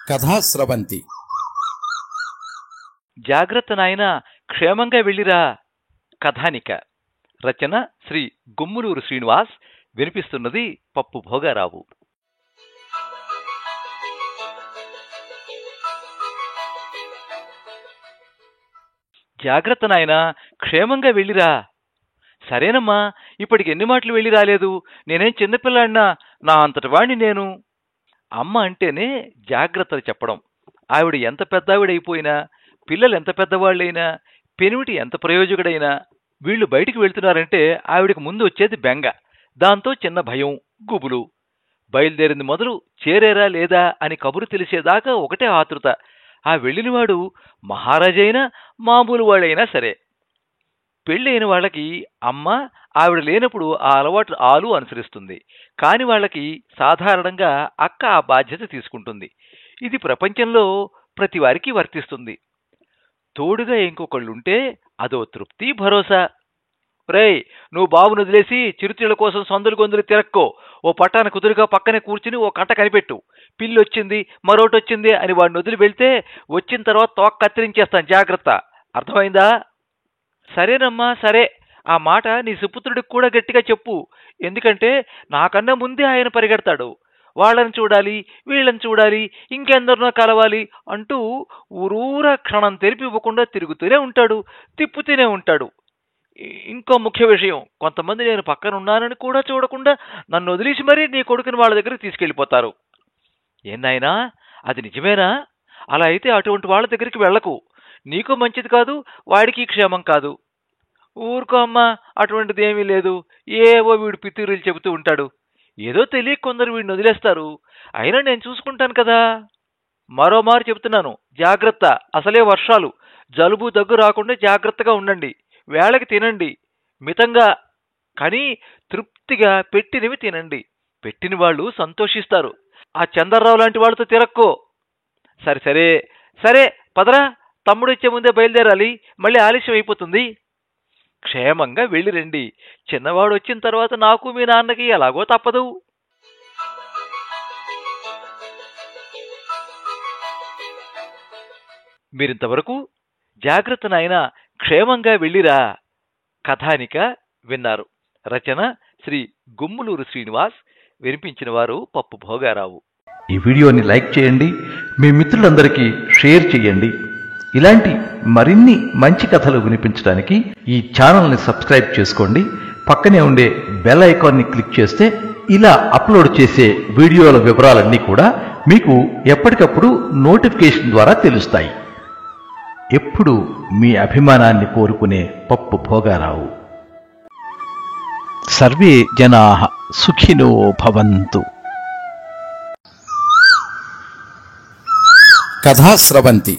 కథా స్రవంతి. జాగ్రత్త నాయనా, క్షేమంగా వెళ్ళిరా. కథానిక. రచన శ్రీ గుమ్మలూరు శ్రీనివాస్. వినిపిస్తున్నది పప్పు భోగారావు. జాగ్రత్త నాయనా, క్షేమంగా వెళ్ళిరా. సరేనమ్మా, ఇప్పటికి ఎన్ని మాటలు వెళ్ళి రాలేదు. నేనేం చిన్నపిల్లాడినా, నా అంతటి వాణ్ణి నేను. అమ్మ అంటేనే జాగ్రత్తలు చెప్పడం. ఆవిడ ఎంత పెద్దావిడైపోయినా, పిల్లలు ఎంత పెద్దవాళ్ళైనా, పెనిమిటి ఎంత ప్రయోజకుడైనా, వీళ్లు బయటికి వెళ్తున్నారంటే ఆవిడికి ముందు వచ్చేది బెంగ. దాంతో చిన్న భయం, గుబులు. బయలుదేరింది మొదలు చేరేరా లేదా అని కబురు తెలిసేదాకా ఒకటే ఆతృత. ఆ వెళ్ళినవాడు మహారాజైనా మామూలు వాడైనా సరే. పెళ్ళైన వాళ్ళకి అమ్మ ఆవిడ లేనప్పుడు ఆ అలవాటు ఆలు అనుసరిస్తుంది. కాని వాళ్ళకి సాధారణంగా అక్క ఆ బాధ్యత తీసుకుంటుంది. ఇది ప్రపంచంలో ప్రతి వారికి వర్తిస్తుంది. తోడుగా ఇంకొకళ్ళుంటే అదో తృప్తి, భరోసా. రేయ్, నువ్వు బాబును వదిలేసి చిరుతిళ్ల కోసం సందులు గొంతులు తిరక్కో. ఓ పట్టాన కుదురుగా పక్కనే కూర్చుని ఓ కంట కనిపెట్టు. పిల్లి వచ్చింది, మరోటొచ్చింది అని వాడిని వదిలి వెళ్తే వచ్చిన తర్వాత తోక కత్తిరించేస్తాను, జాగ్రత్త. అర్థమైందా? సరేనమ్మా, సరే. ఆ మాట నీ సుపుత్రుడికి కూడా గట్టిగా చెప్పు. ఎందుకంటే నాకన్నా ముందే ఆయన పరిగెడతాడు. వాళ్ళని చూడాలి, వీళ్ళని చూడాలి, ఇంకెందరినో కలవాలి అంటూ ఊరూరా క్షణం తెలిపి ఇవ్వకుండా తిరుగుతూనే ఉంటాడు, తిప్పుతూనే ఉంటాడు. ఇంకో ముఖ్య విషయం, కొంతమంది నేను పక్కనున్నానని కూడా చూడకుండా నన్ను వదిలేసి మరీ నీ కొడుకుని వాళ్ళ దగ్గరికి తీసుకెళ్ళిపోతారు. ఏనాయనా, అది నిజమేనా? అలా అయితే అటువంటి వాళ్ళ దగ్గరికి వెళ్లకు. నీకు మంచిది కాదు, వాడికి క్షేమం కాదు. ఊరుకో అమ్మా, అటువంటిది ఏమీ లేదు. ఏవో వీడు పితూరీలు చెబుతూ ఉంటాడు. ఏదో తెలియక కొందరు వీడిని వదిలేస్తారు. అయినా నేను చూసుకుంటాను కదా. మరోమారు చెబుతున్నాను, జాగ్రత్త. అసలే వర్షాలు. జలుబు దగ్గు రాకుండా జాగ్రత్తగా ఉండండి. వేళకి తినండి, మితంగా. కానీ తృప్తిగా పెట్టినవి తినండి. పెట్టిన వాళ్ళు సంతోషిస్తారు. ఆ చందర్రావు లాంటి వాళ్ళతో తిరక్కో. సరే సరే సరే, పదరా. తమ్ముడు వచ్చే ముందే బయలుదేరాలి, మళ్ళీ ఆలస్యం అయిపోతుంది. క్షేమంగా వెళ్ళి రండి. చిన్నవాడు వచ్చిన తర్వాత నాకు మీ నాన్నకి ఎలాగో తప్పదు. మీరింతవరకు జాగ్రత్త నాయనా, క్షేమంగా వెళ్ళిరా కథానిక విన్నారు. రచన శ్రీ గుమ్మలూరు శ్రీనివాస్. వినిపించిన వారు పప్పు భోగారావు. ఈ వీడియోని లైక్ చేయండి, మీ మిత్రులందరికీ షేర్ చేయండి. ఇలాంటి మరిన్ని మంచి కథలు వినిపించడానికి ఈ ఛానల్ని సబ్స్క్రైబ్ చేసుకోండి. పక్కనే ఉండే బెల్ ఐకాన్ని క్లిక్ చేస్తే ఇలా అప్లోడ్ చేసే వీడియోల వివరాలన్నీ కూడా మీకు ఎప్పటికప్పుడు నోటిఫికేషన్ ద్వారా తెలుస్తాయి. ఎప్పుడు మీ అభిమానాన్ని కోరుకునే పప్పు భోగారావు. సర్వే జనాః సుఖినో భవంతు. కథా స్రవంతి.